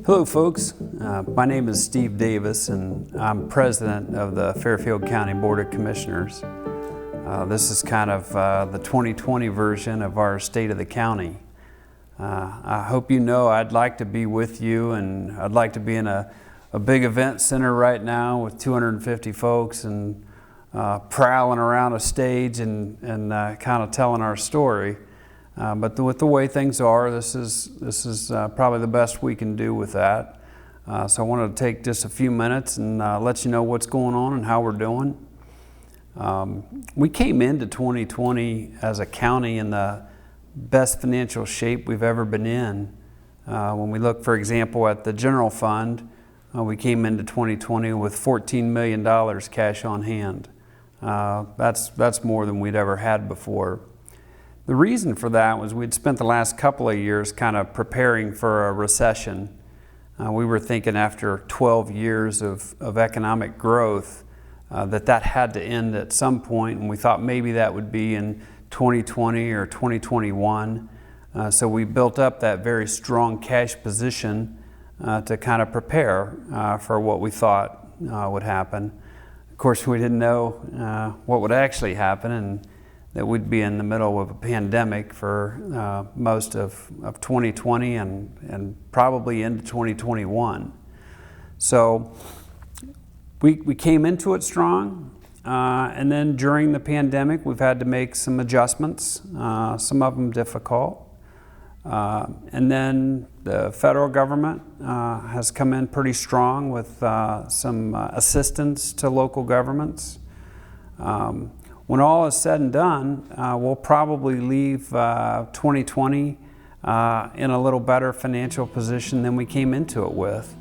Hello folks, my name is Steve Davis and I'm president of the Fairfield County Board of Commissioners. This is kind of the 2020 version of our State of the County. I hope you know I'd like to be with you, and I'd like to be in a big event center right now with 250 folks and prowling around a stage and kind of telling our story. But with the way things are, this is probably the best we can do with that. So I wanted to take just a few minutes and let you know what's going on and how we're doing. We came into 2020 as a county in the best financial shape we've ever been in. When we look, for example, at the general fund, we came into 2020 with $14 million cash on hand. That's more than we'd ever had before. The reason for that was we'd spent the last couple of years kind of preparing for a recession. We were thinking after 12 years of economic growth that had to end at some point, and we thought maybe that would be in 2020 or 2021. So we built up that very strong cash position to kind of prepare for what we thought would happen. Of course, we didn't know what would actually happen, and that we'd be in the middle of a pandemic for most of 2020 and probably into 2021. So we came into it strong, and then during the pandemic we've had to make some adjustments, some of them difficult. And then the federal government has come in pretty strong with some assistance to local governments. When all is said and done, we'll probably leave 2020 in a little better financial position than we came into it with.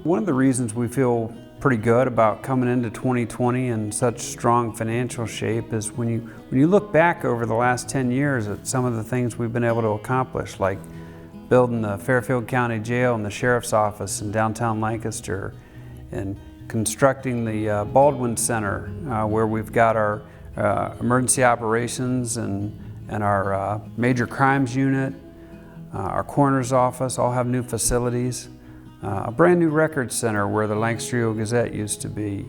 One of the reasons we feel pretty good about coming into 2020 in such strong financial shape is when you look back over the last 10 years at some of the things we've been able to accomplish, like building the Fairfield County Jail and the Sheriff's Office in downtown Lancaster, and constructing the Baldwin Center where we've got our emergency operations and our major crimes unit, our coroner's office all have new facilities. A brand new records center where the Lancaster Gazette used to be.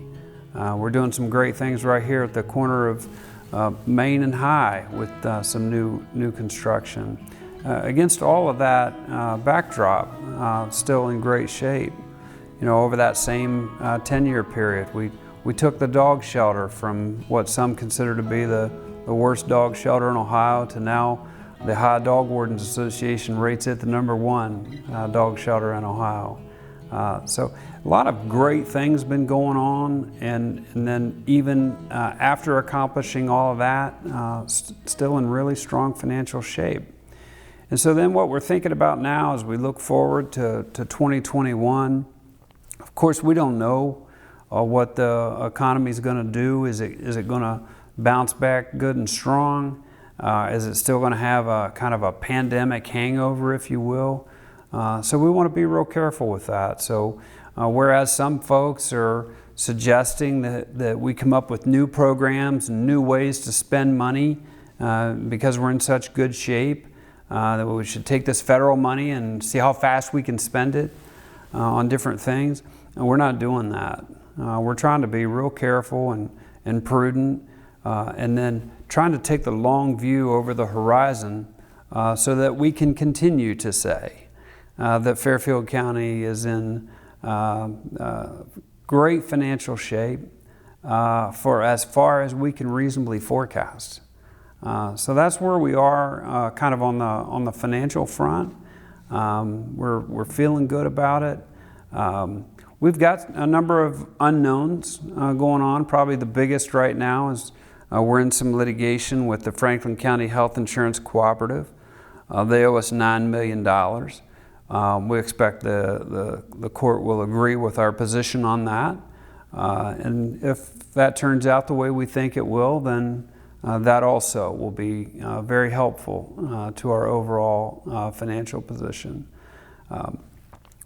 We're doing some great things right here at the corner of Main and High with some new construction. Against all of that backdrop, still in great shape. You know, over that same 10-year period, we took the dog shelter from what some consider to be the worst dog shelter in Ohio to now the Ohio Dog Wardens Association rates it the #1 dog shelter in Ohio. So a lot of great things been going on, and then even after accomplishing all of that, still in really strong financial shape. And so then what we're thinking about now as we look forward to 2021, of course we don't know what the economy is going to do. Is it going to bounce back good and strong? Is it still going to have a kind of a pandemic hangover, if you will? So we want to be real careful with that. So whereas some folks are suggesting that we come up with new programs and new ways to spend money because we're in such good shape, that we should take this federal money and see how fast we can spend it on different things, and we're not doing that. We're trying to be real careful and prudent, and then trying to take the long view over the horizon so that we can continue to say that Fairfield County is in great financial shape for as far as we can reasonably forecast. So that's where we are kind of on the financial front. We're feeling good about it. We've got a number of unknowns going on. Probably the biggest right now is we're in some litigation with the Franklin County Health Insurance Cooperative. They owe us $9 million. We expect the court will agree with our position on that. And if that turns out the way we think it will, then that also will be very helpful to our overall financial position.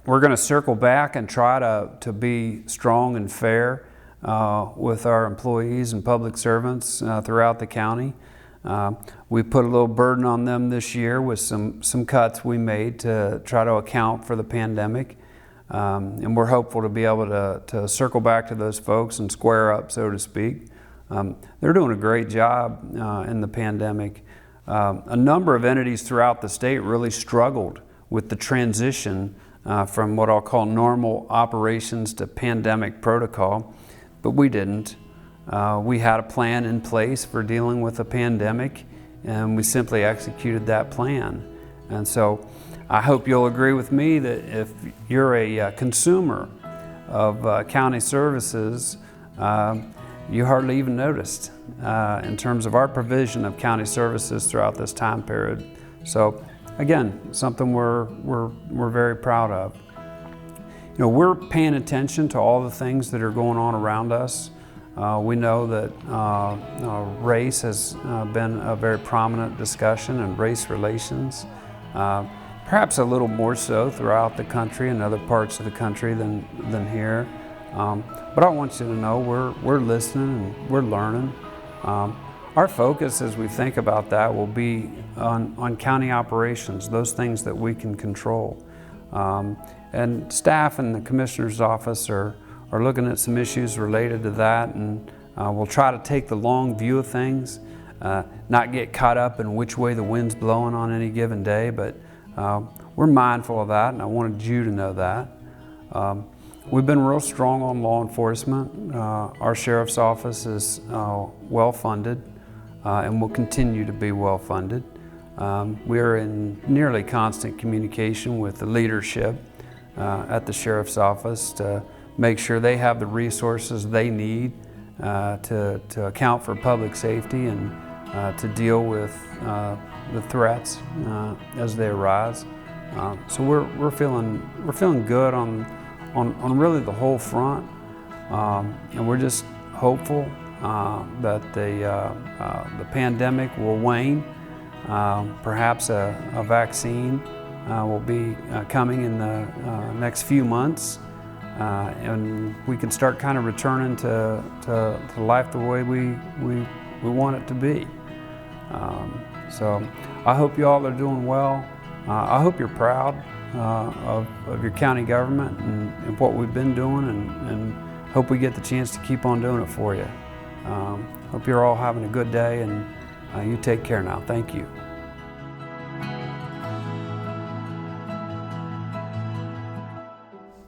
We're going to circle back and try to be strong and fair with our employees and public servants throughout the county. We put a little burden on them this year with some cuts we made to try to account for the pandemic. And we're hopeful to be able to circle back to those folks and square up, so to speak. They're doing a great job in the pandemic. A number of entities throughout the state really struggled with the transition from what I'll call normal operations to pandemic protocol, but we didn't. We had a plan in place for dealing with a pandemic, and we simply executed that plan. And so I hope you'll agree with me that if you're a consumer of county services, you hardly even noticed in terms of our provision of county services throughout this time period. So again, something we're very proud of. You know, we're paying attention to all the things that are going on around us. We know that race has been a very prominent discussion, and race relations, perhaps a little more so throughout the country and other parts of the country than here. But I want you to know we're listening and we're learning. Our focus as we think about that will be on county operations, those things that we can control. And staff in the Commissioner's office are looking at some issues related to that, and we'll try to take the long view of things, not get caught up in which way the wind's blowing on any given day, but we're mindful of that, and I wanted you to know that. We've been real strong on law enforcement. Our sheriff's office is well funded and will continue to be well funded. We are in nearly constant communication with the leadership at the sheriff's office to make sure they have the resources they need to account for public safety and to deal with the threats as they arise. So we're feeling good on really the whole front, and we're just hopeful that the pandemic will wane. Perhaps a vaccine will be coming in the next few months, and we can start kind of returning to life the way we want it to be. So I hope you all are doing well. I hope you're proud of your county government and what we've been doing, and hope we get the chance to keep on doing it for you. Hope you're all having a good day, and you take care now. Thank you.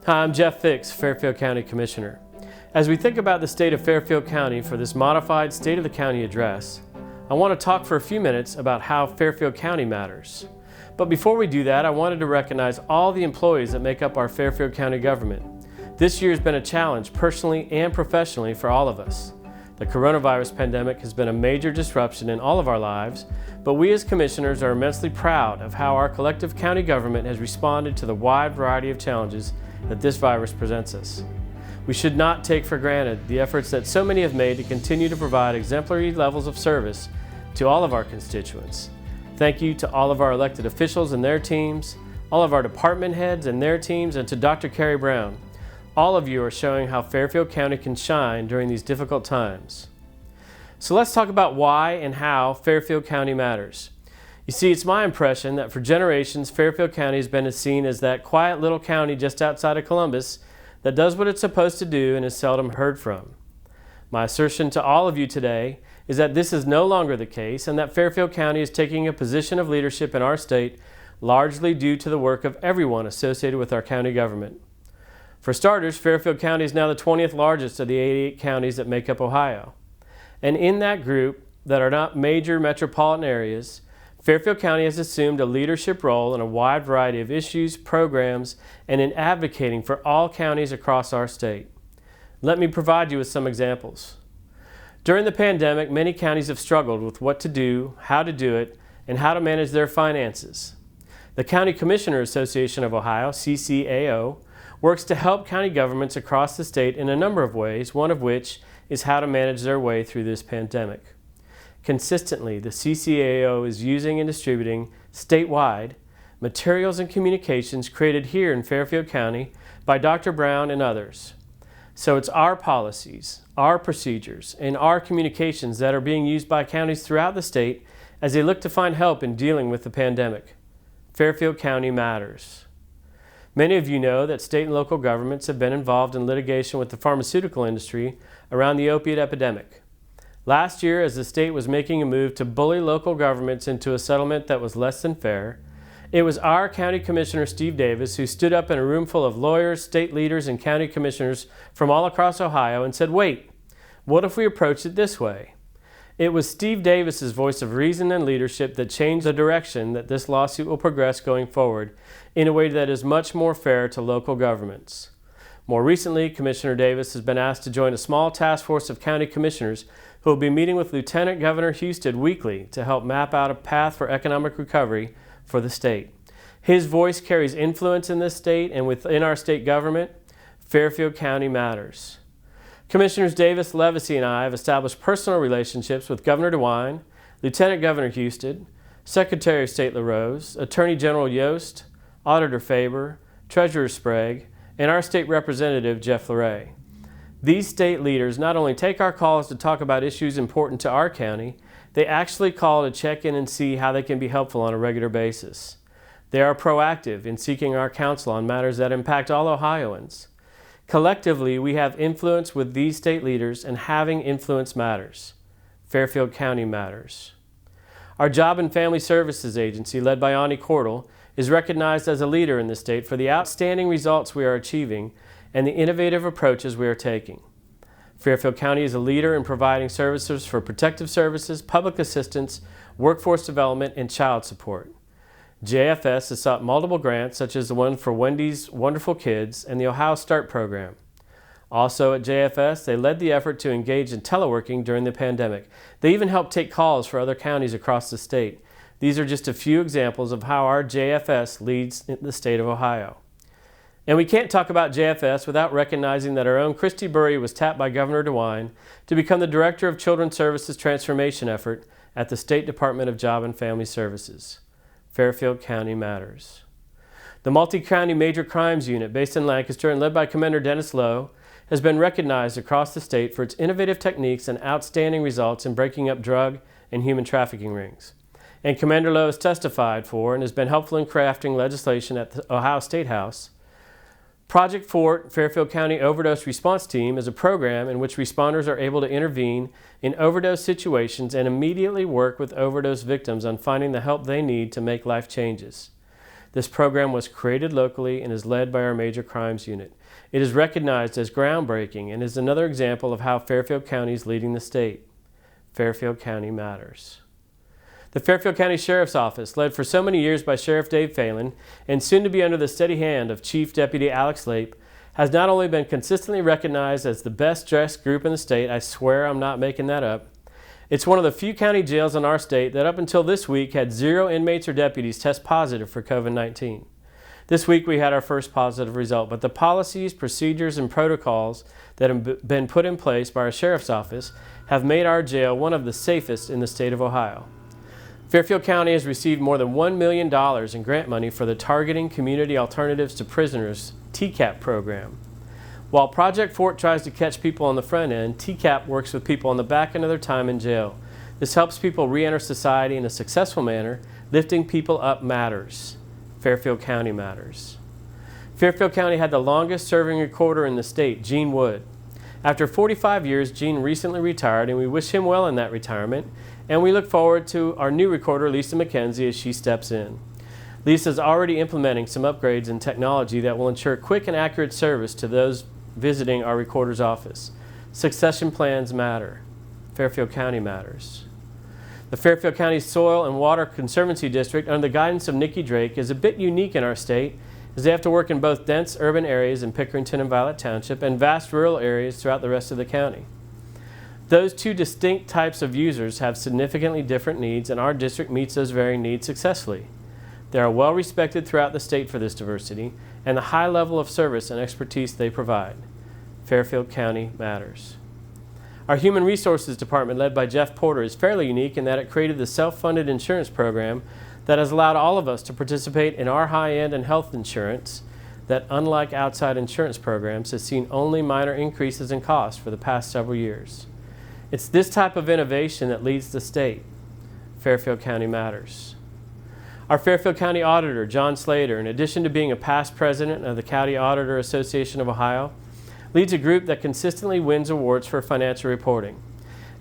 Hi, I'm Jeff Fix, Fairfield County Commissioner. As we think about the state of Fairfield County for this modified State of the County address, I want to talk for a few minutes about how Fairfield County matters. But before we do that, I wanted to recognize all the employees that make up our Fairfield County government. This year has been a challenge personally and professionally for all of us. The coronavirus pandemic has been a major disruption in all of our lives, but we as commissioners are immensely proud of how our collective county government has responded to the wide variety of challenges that this virus presents us. We should not take for granted the efforts that so many have made to continue to provide exemplary levels of service to all of our constituents. Thank you to all of our elected officials and their teams, all of our department heads and their teams, and to Dr. Carrie Brown. All of you are showing how Fairfield County can shine during these difficult times. So let's talk about why and how Fairfield County matters. You see, it's my impression that for generations, Fairfield County has been seen as that quiet little county just outside of Columbus that does what it's supposed to do and is seldom heard from. My assertion to all of you today is that this is no longer the case, and that Fairfield County is taking a position of leadership in our state largely due to the work of everyone associated with our county government. For starters, Fairfield County is now the 20th largest of the 88 counties that make up Ohio. And in that group that are not major metropolitan areas, Fairfield County has assumed a leadership role in a wide variety of issues, programs, and in advocating for all counties across our state. Let me provide you with some examples. During the pandemic, many counties have struggled with what to do, how to do it, and how to manage their finances. The County Commissioner Association of Ohio, CCAO, works to help county governments across the state in a number of ways, one of which is how to manage their way through this pandemic. Consistently, the CCAO is using and distributing statewide materials and communications created here in Fairfield County by Dr. Brown and others. So it's our policies, our procedures, and our communications that are being used by counties throughout the state as they look to find help in dealing with the pandemic. Fairfield County matters. Many of you know that state and local governments have been involved in litigation with the pharmaceutical industry around the opiate epidemic. Last year, as the state was making a move to bully local governments into a settlement that was less than fair, it was our County Commissioner, Steve Davis, who stood up in a room full of lawyers, state leaders, and county commissioners from all across Ohio and said, "Wait, what if we approached it this way?" It was Steve Davis's voice of reason and leadership that changed the direction that this lawsuit will progress going forward in a way that is much more fair to local governments. More recently, Commissioner Davis has been asked to join a small task force of county commissioners who will be meeting with Lieutenant Governor Husted weekly to help map out a path for economic recovery for the state. His voice carries influence in this state and within our state government. Fairfield County matters. Commissioners Davis, Levacy, and I have established personal relationships with Governor DeWine, Lieutenant Governor Husted, Secretary of State LaRose, Attorney General Yost, Auditor Faber, Treasurer Sprague, and our state representative, Jeff Luray. These state leaders not only take our calls to talk about issues important to our county, they actually call to check in and see how they can be helpful on a regular basis. They are proactive in seeking our counsel on matters that impact all Ohioans. Collectively, we have influence with these state leaders, and having influence matters. Fairfield County matters. Our Job and Family Services Agency, led by Ani Cordell, is recognized as a leader in the state for the outstanding results we are achieving and the innovative approaches we are taking. Fairfield County is a leader in providing services for protective services, public assistance, workforce development, and child support. JFS has sought multiple grants, such as the one for Wendy's Wonderful Kids and the Ohio START program. Also at JFS, they led the effort to engage in teleworking during the pandemic. They even helped take calls for other counties across the state. These are just a few examples of how our JFS leads the state of Ohio. And we can't talk about JFS without recognizing that our own Christy Burry was tapped by Governor DeWine to become the Director of Children's Services Transformation Effort at the State Department of Job and Family Services. Fairfield County matters. The Multi-County Major Crimes Unit, based in Lancaster and led by Commander Dennis Lowe, has been recognized across the state for its innovative techniques and outstanding results in breaking up drug and human trafficking rings. And Commander Lowe has testified for and has been helpful in crafting legislation at the Ohio State House. Project Fort, Fairfield County Overdose Response Team, is a program in which responders are able to intervene in overdose situations and immediately work with overdose victims on finding the help they need to make life changes. This program was created locally and is led by our Major Crimes Unit. It is recognized as groundbreaking and is another example of how Fairfield County is leading the state. Fairfield County matters. The Fairfield County Sheriff's Office, led for so many years by Sheriff Dave Phelan and soon to be under the steady hand of Chief Deputy Alex Lape, has not only been consistently recognized as the best dressed group in the state, I swear I'm not making that up, it's one of the few county jails in our state that up until this week had 0 inmates or deputies test positive for COVID-19. This week we had our first positive result, but the policies, procedures, and protocols that have been put in place by our Sheriff's Office have made our jail one of the safest in the state of Ohio. Fairfield County has received more than $1 million in grant money for the Targeting Community Alternatives to Prisoners TCAP program. While Project Fort tries to catch people on the front end, TCAP works with people on the back end of their time in jail. This helps people re-enter society in a successful manner. Lifting people up matters. Fairfield County matters. Fairfield County had the longest serving recorder in the state, Gene Wood. After 45 years, Gene recently retired, and we wish him well in that retirement. And we look forward to our new recorder, Lisa McKenzie, as she steps in. Lisa is already implementing some upgrades in technology that will ensure quick and accurate service to those visiting our recorder's office. Succession plans matter. Fairfield County matters. The Fairfield County Soil and Water Conservancy District, under the guidance of Nikki Drake, is a bit unique in our state, as they have to work in both dense urban areas in Pickerington and Violet Township and vast rural areas throughout the rest of the county. Those two distinct types of users have significantly different needs, and our district meets those varying needs successfully. They are well respected throughout the state for this diversity and the high level of service and expertise they provide. Fairfield County matters. Our Human Resources Department, led by Jeff Porter, is fairly unique in that it created the self-funded insurance program that has allowed all of us to participate in our high-end and health insurance that, unlike outside insurance programs, has seen only minor increases in cost for the past several years. It's this type of innovation that leads the state. Fairfield County matters. Our Fairfield County Auditor, John Slater, in addition to being a past president of the County Auditor Association of Ohio, leads a group that consistently wins awards for financial reporting.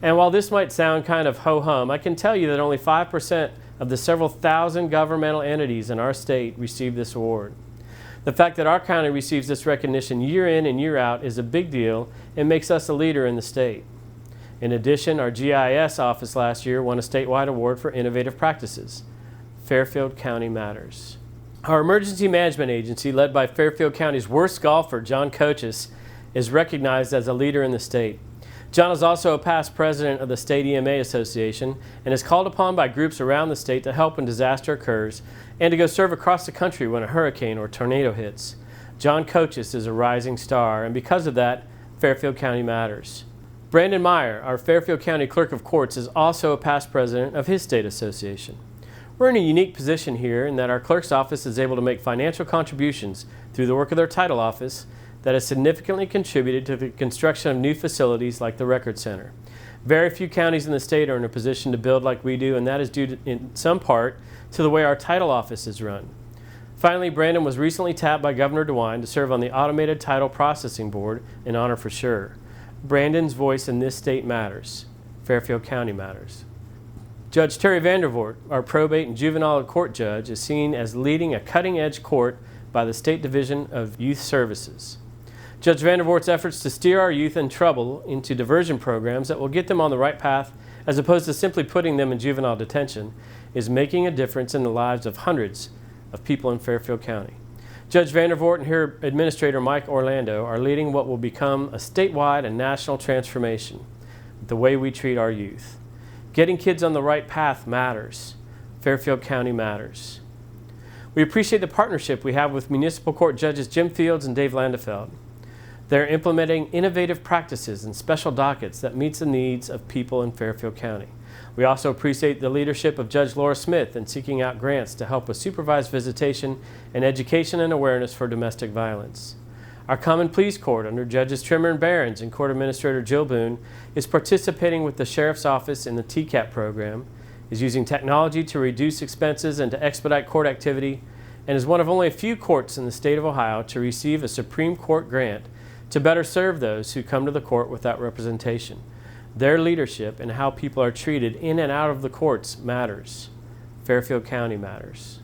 And while this might sound kind of ho-hum, I can tell you that only 5% of the several thousand governmental entities in our state receive this award. The fact that our county receives this recognition year in and year out is a big deal and makes us a leader in the state. In addition, our GIS office last year won a statewide award for innovative practices. Fairfield County Matters. Our emergency management agency, led by Fairfield County's worst golfer, John Coaches, is recognized as a leader in the state. John is also a past president of the State EMA Association and is called upon by groups around the state to help when disaster occurs and to go serve across the country when a hurricane or tornado hits. John Coaches is a rising star, and because of that, Fairfield County Matters. Brandon Meyer, our Fairfield County Clerk of Courts, is also a past president of his state association. We're in a unique position here in that our clerk's office is able to make financial contributions through the work of their title office that has significantly contributed to the construction of new facilities like the Record Center. Very few counties in the state are in a position to build like we do, and that is due to, in some part to the way our title office is run. Finally, Brandon was recently tapped by Governor DeWine to serve on the Automated Title Processing Board, an honor for sure. Brandon's voice in this state matters. Fairfield County Matters. Judge Terry Vandervoort, our probate and juvenile court judge, is seen as leading a cutting-edge court by the State Division of Youth Services. Judge Vandervoort's efforts to steer our youth in trouble into diversion programs that will get them on the right path, as opposed to simply putting them in juvenile detention, is making a difference in the lives of hundreds of people in Fairfield County. Judge Vandervoort and her administrator, Mike Orlando, are leading what will become a statewide and national transformation, the way we treat our youth. Getting kids on the right path matters. Fairfield County Matters. We appreciate the partnership we have with municipal court judges Jim Fields and Dave Landefeld. They're implementing innovative practices and special dockets that meets the needs of people in Fairfield County. We also appreciate the leadership of Judge Laura Smith in seeking out grants to help with supervised visitation and education and awareness for domestic violence. Our Common Pleas Court, under Judges Trimmer and Behrens and Court Administrator Jill Boone, is participating with the Sheriff's Office in the TCAP program, is using technology to reduce expenses and to expedite court activity, and is one of only a few courts in the state of Ohio to receive a Supreme Court grant to better serve those who come to the court without representation. Their leadership and how people are treated in and out of the courts matters. Fairfield County Matters.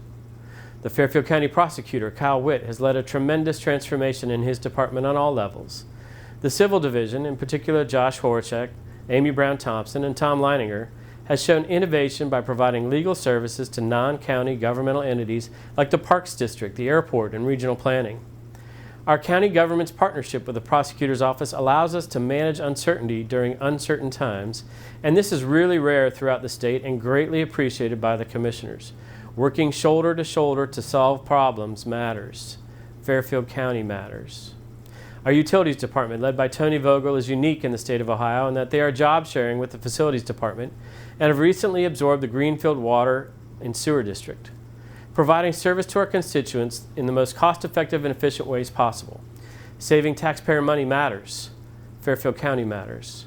The Fairfield County Prosecutor, Kyle Witt, has led a tremendous transformation in his department on all levels. The Civil Division, in particular Josh Horacek, Amy Brown Thompson, and Tom Leininger, has shown innovation by providing legal services to non-county governmental entities like the Parks District, the airport, and regional planning. Our county government's partnership with the prosecutor's office allows us to manage uncertainty during uncertain times, and this is really rare throughout the state and greatly appreciated by the commissioners. Working shoulder to shoulder to solve problems matters. Fairfield County Matters. Our Utilities Department, led by Tony Vogel, is unique in the state of Ohio in that they are job sharing with the Facilities Department and have recently absorbed the Greenfield Water and Sewer District, providing service to our constituents in the most cost-effective and efficient ways possible. Saving taxpayer money matters. Fairfield County Matters.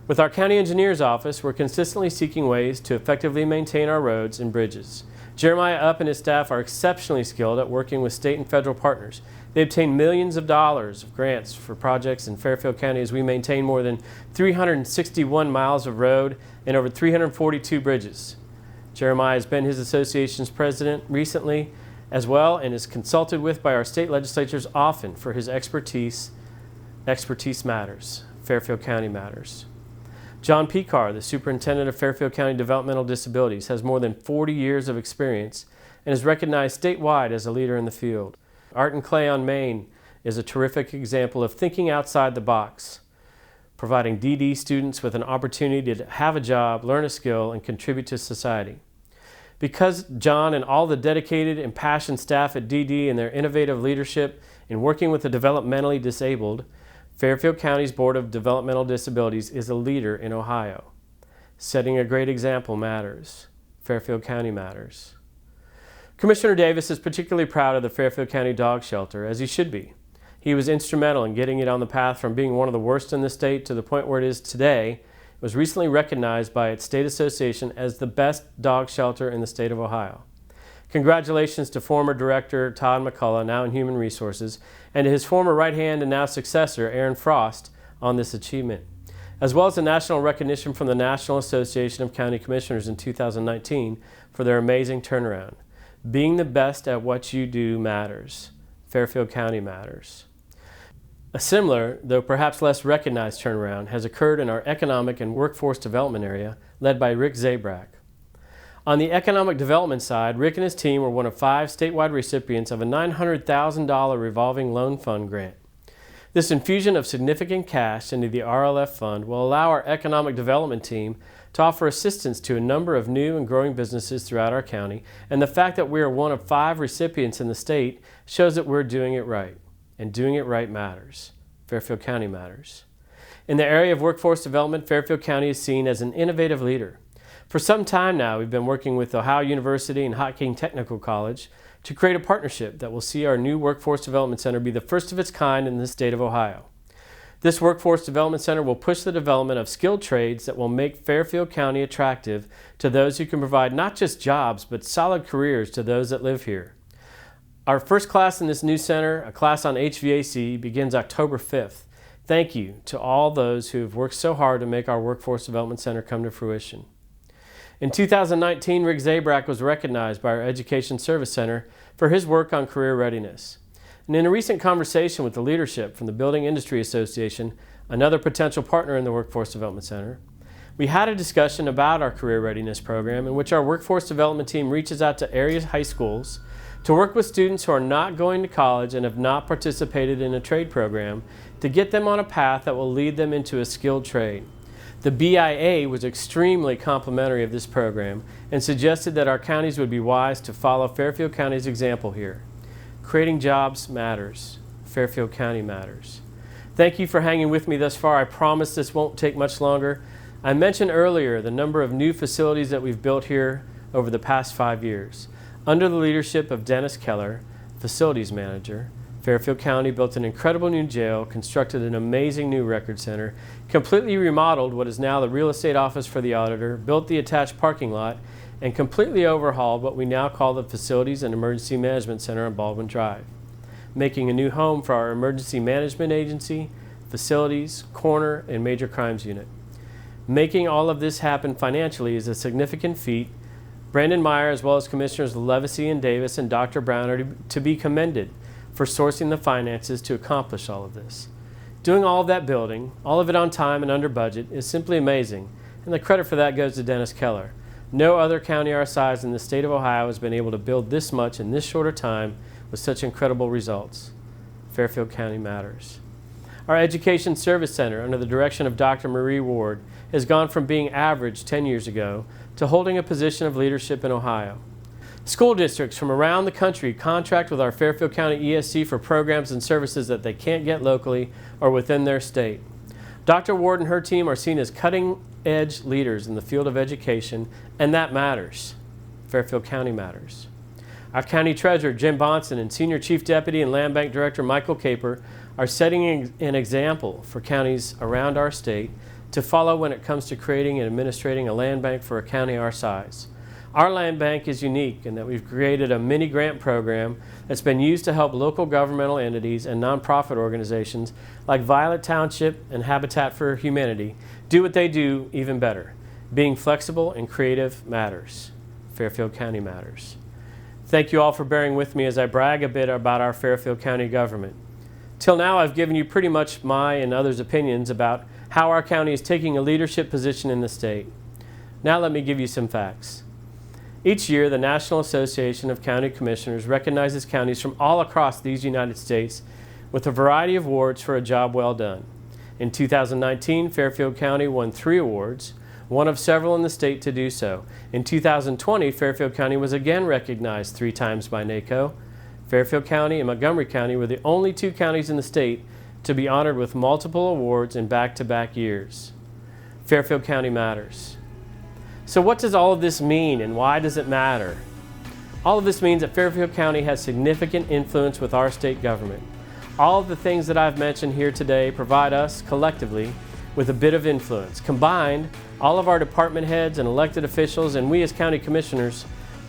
With our County Engineer's Office, we're consistently seeking ways to effectively maintain our roads and bridges. Jeremiah Upp and his staff are exceptionally skilled at working with state and federal partners. They obtain millions of dollars of grants for projects in Fairfield County as we maintain more than 361 miles of road and over 342 bridges. Jeremiah has been his association's president recently as well and is consulted with by our state legislatures often for his expertise. Expertise matters. Fairfield County Matters. John Pekar, the superintendent of Fairfield County Developmental Disabilities, has more than 40 years of experience and is recognized statewide as a leader in the field. Art and Clay on Main is a terrific example of thinking outside the box, providing DD students with an opportunity to have a job, learn a skill, and contribute to society. Because John and all the dedicated and passionate staff at DD and their innovative leadership in working with the developmentally disabled, Fairfield County's Board of Developmental Disabilities is a leader in Ohio. Setting a great example matters. Fairfield County Matters. Commissioner Davis is particularly proud of the Fairfield County Dog Shelter, as he should be. He was instrumental in getting it on the path from being one of the worst in the state to the point where it is today. It was recently recognized by its state association as the best dog shelter in the state of Ohio. Congratulations to former Director Todd McCullough, now in Human Resources, and to his former right hand and now successor, Aaron Frost, on this achievement, as well as the national recognition from the National Association of County Commissioners in 2019 for their amazing turnaround. Being the best at what you do matters. Fairfield County matters. A similar, though perhaps less recognized turnaround has occurred in our economic and workforce development area, led by Rick Zabrak. On the economic development side, Rick and his team were one of 5 statewide recipients of a $900,000 revolving loan fund grant. This infusion of significant cash into the RLF fund will allow our economic development team to offer assistance to a number of new and growing businesses throughout our county, and the fact that we are one of 5 recipients in the state shows that we're doing it right, and doing it right matters. Fairfield County matters. In the area of workforce development, Fairfield County is seen as an innovative leader. For some time now, we've been working with Ohio University and Hot King Technical College to create a partnership that will see our new Workforce Development Center be the first of its kind in the state of Ohio. This Workforce Development Center will push the development of skilled trades that will make Fairfield County attractive to those who can provide not just jobs, but solid careers to those that live here. Our first class in this new center, a class on HVAC, begins October 5th. Thank you to all those who have worked so hard to make our Workforce Development Center come to fruition. In 2019, Rick Zabrak was recognized by our Education Service Center for his work on career readiness. And in a recent conversation with the leadership from the Building Industry Association, another potential partner in the Workforce Development Center, we had a discussion about our career readiness program in which our workforce development team reaches out to area high schools to work with students who are not going to college and have not participated in a trade program to get them on a path that will lead them into a skilled trade. The BIA was extremely complimentary of this program and suggested that our counties would be wise to follow Fairfield County's example here. Creating jobs matters. Fairfield County matters. Thank you for hanging with me thus far. I promise this won't take much longer. I mentioned earlier the number of new facilities that we've built here over the past 5 years. Under the leadership of Dennis Keller, facilities manager, Fairfield County built an incredible new jail, constructed an amazing new record center, completely remodeled what is now the real estate office for the auditor, built the attached parking lot, and completely overhauled what we now call the Facilities and Emergency Management Center on Baldwin Drive, making a new home for our Emergency Management Agency, Facilities, Corner, and Major Crimes Unit. Making all of this happen financially is a significant feat. Brandon Meyer, as well as Commissioners Levesey and Davis and Dr. Brown, are to be commended for sourcing the finances to accomplish all of this. Doing all of that building, all of it on time and under budget, is simply amazing, and the credit for that goes to Dennis Keller. No other county our size in the state of Ohio has been able to build this much in this shorter time with such incredible results. Fairfield County matters. Our Education Service Center, under the direction of Dr. Marie Ward, has gone from being average 10 years ago to holding a position of leadership in Ohio. School districts from around the country contract with our Fairfield County ESC for programs and services that they can't get locally or within their state. Dr. Ward and her team are seen as cutting-edge leaders in the field of education, and that matters. Fairfield County matters. Our County Treasurer, Jim Bonson, and Senior Chief Deputy and Land Bank Director, Michael Caper, are setting an example for counties around our state to follow when it comes to creating and administrating a land bank for a county our size. Our land bank is unique in that we've created a mini grant program that's been used to help local governmental entities and nonprofit organizations like Violet Township and Habitat for Humanity do what they do even better. Being flexible and creative matters. Fairfield County matters. Thank you all for bearing with me as I brag a bit about our Fairfield County government. Till now, I've given you pretty much my and others' opinions about how our county is taking a leadership position in the state. Now let me give you some facts. Each year, the National Association of County Commissioners recognizes counties from all across these United States with a variety of awards for a job well done. In 2019, Fairfield County won 3 awards, one of several in the state to do so. In 2020, Fairfield County was again recognized 3 times by NACO. Fairfield County and Montgomery County were the only 2 counties in the state to be honored with multiple awards in back-to-back years. Fairfield County matters. So what does all of this mean, and why does it matter? All of this means that Fairfield County has significant influence with our state government. All of the things that I've mentioned here today provide us, collectively, with a bit of influence. Combined, all of our department heads and elected officials and we as county commissioners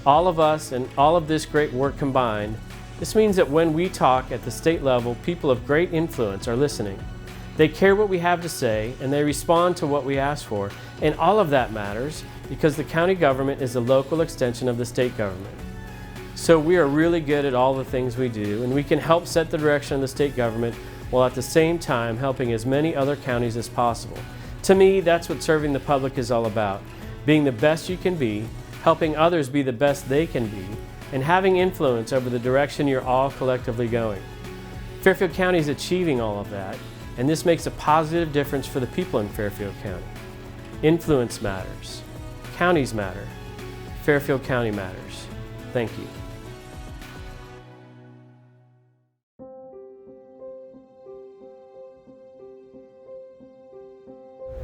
All of us and all of this great work combined, this means that when we talk at the state level, people of great influence are listening. They care what we have to say and they respond to what we ask for. And all of that matters because the county government is a local extension of the state government. So we are really good at all the things we do, and we can help set the direction of the state government while at the same time helping as many other counties as possible. To me, that's what serving the public is all about. Being the best you can be, helping others be the best they can be, and having influence over the direction you're all collectively going. Fairfield County is achieving all of that, and this makes a positive difference for the people in Fairfield County. Influence matters. Counties matter. Fairfield County matters. Thank you.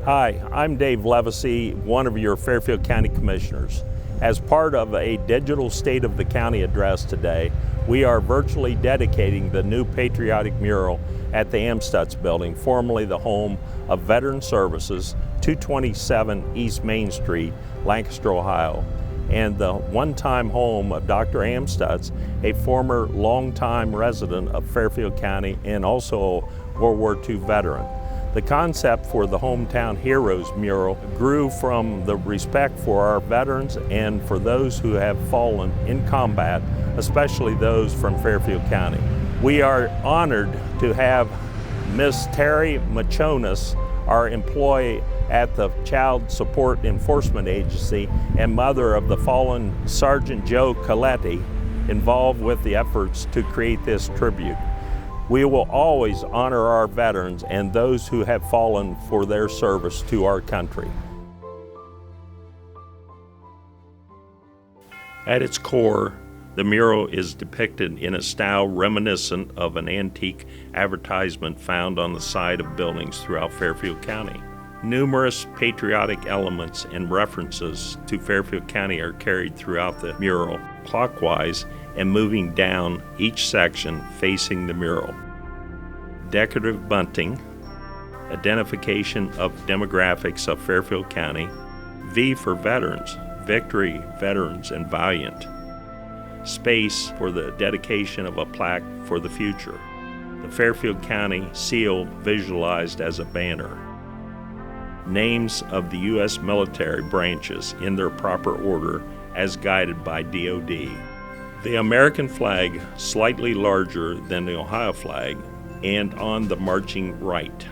Hi, I'm Dave Levesey, one of your Fairfield County Commissioners. As part of a digital State of the County address today, we are virtually dedicating the new patriotic mural at the Amstutz Building, formerly the home of Veteran Services, 227 East Main Street, Lancaster, Ohio, and the one-time home of Dr. Amstutz, a former longtime resident of Fairfield County and also a World War II veteran. The concept for the Hometown Heroes mural grew from the respect for our veterans and for those who have fallen in combat, especially those from Fairfield County. We are honored to have Miss Terry Machonis, our employee at the Child Support Enforcement Agency and mother of the fallen Sergeant Joe Coletti, involved with the efforts to create this tribute. We will always honor our veterans and those who have fallen for their service to our country. At its core, the mural is depicted in a style reminiscent of an antique advertisement found on the side of buildings throughout Fairfield County. Numerous patriotic elements and references to Fairfield County are carried throughout the mural, clockwise and moving down each section facing the mural. Decorative bunting, identification of demographics of Fairfield County, V for Veterans, Victory, Veterans, and Valiant. Space for the dedication of a plaque for the future. The Fairfield County seal visualized as a banner. Names of the U.S. military branches in their proper order as guided by DoD. The American flag slightly larger than the Ohio flag and on the marching right.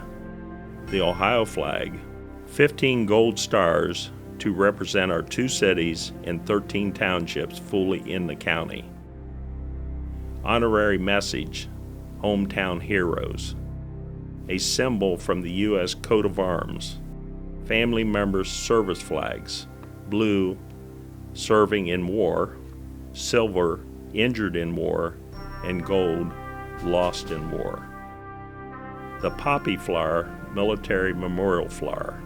The Ohio flag, 15 gold stars to represent our 2 cities and 13 townships fully in the county. Honorary message, Hometown Heroes. A symbol from the U.S. coat of arms. Family members' service flags, blue, serving in war, silver, injured in war, and gold, lost in war. The poppy flower, military memorial flower.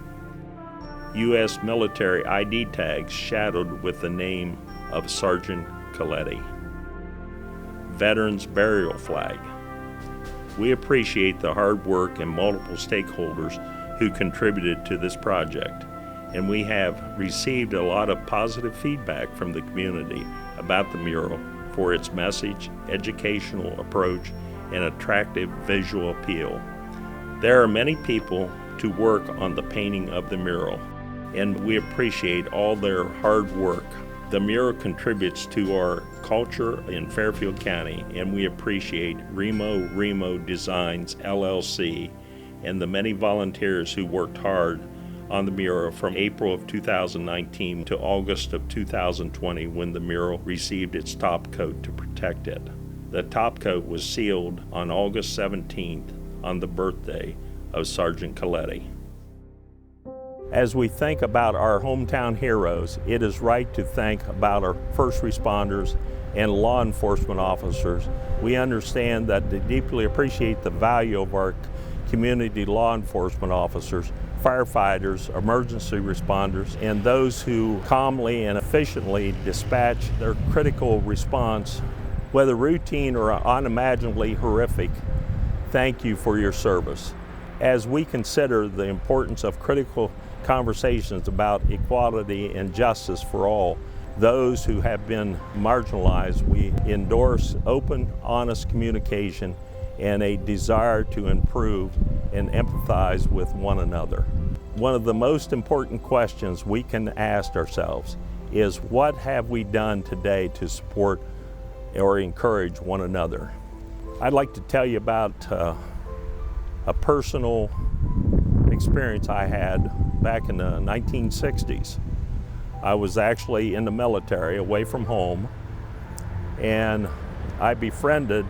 U.S. military ID tags shadowed with the name of Sergeant Coletti. Veterans burial flag. We appreciate the hard work and multiple stakeholders who contributed to this project, and we have received a lot of positive feedback from the community about the mural for its message, educational approach, and attractive visual appeal. There are many people to work on the painting of the mural, and we appreciate all their hard work. The mural contributes to our culture in Fairfield County, and we appreciate Remo Designs LLC and the many volunteers who worked hard on the mural from April of 2019 to August of 2020 when the mural received its top coat to protect it. The top coat was sealed on August 17th on the birthday of Sergeant Coletti. As we think about our hometown heroes, it is right to think about our first responders and law enforcement officers. We understand that they deeply appreciate the value of our community law enforcement officers, firefighters, emergency responders, and those who calmly and efficiently dispatch their critical response, whether routine or unimaginably horrific. Thank you for your service. As we consider the importance of critical conversations about equality and justice for all, those who have been marginalized. We endorse open, honest communication and a desire to improve and empathize with one another. One of the most important questions we can ask ourselves is, what have we done today to support or encourage one another? I'd like to tell you about a personal experience I had back in the 1960s. I was actually in the military, away from home, and I befriended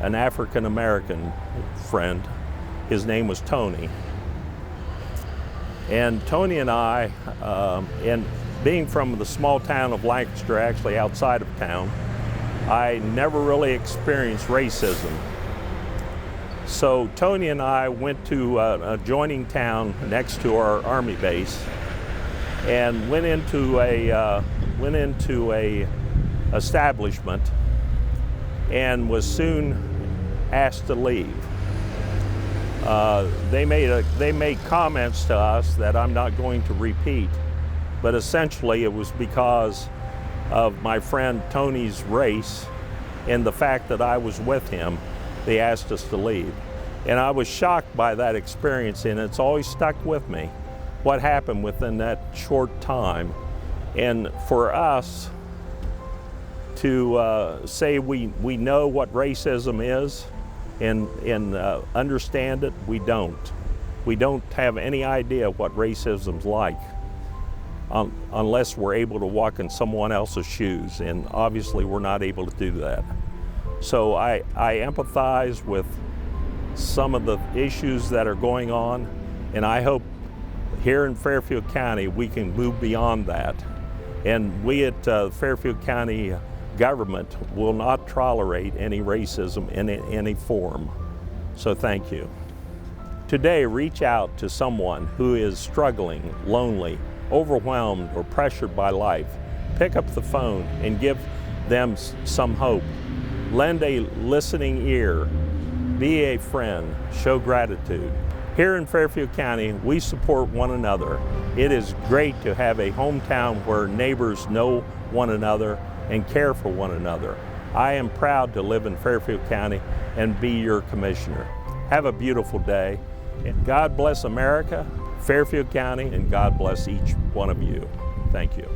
an African American friend. His name was Tony. And Tony and I, and being from the small town of Lancaster, actually outside of town, I never really experienced racism. So Tony and I went to an adjoining town next to our Army base and went into a establishment and was soon asked to leave. They made comments to us that I'm not going to repeat, but essentially it was because of my friend Tony's race and the fact that I was with him. They asked us to leave. And I was shocked by that experience, and it's always stuck with me, what happened within that short time. And for us to say we know what racism is and understand it, we don't. We don't have any idea what racism's like unless we're able to walk in someone else's shoes, and obviously we're not able to do that. So I empathize with some of the issues that are going on, and I hope here in Fairfield County we can move beyond that. And we at Fairfield County government will not tolerate any racism in any form. So thank you. Today, reach out to someone who is struggling, lonely, overwhelmed, or pressured by life. Pick up the phone and give them some hope. Lend a listening ear. Be a friend. Show gratitude. Here in Fairfield County, we support one another. It is great to have a hometown where neighbors know one another and care for one another. I am proud to live in Fairfield County and be your commissioner. Have a beautiful day. And God bless America, Fairfield County, and God bless each one of you. Thank you.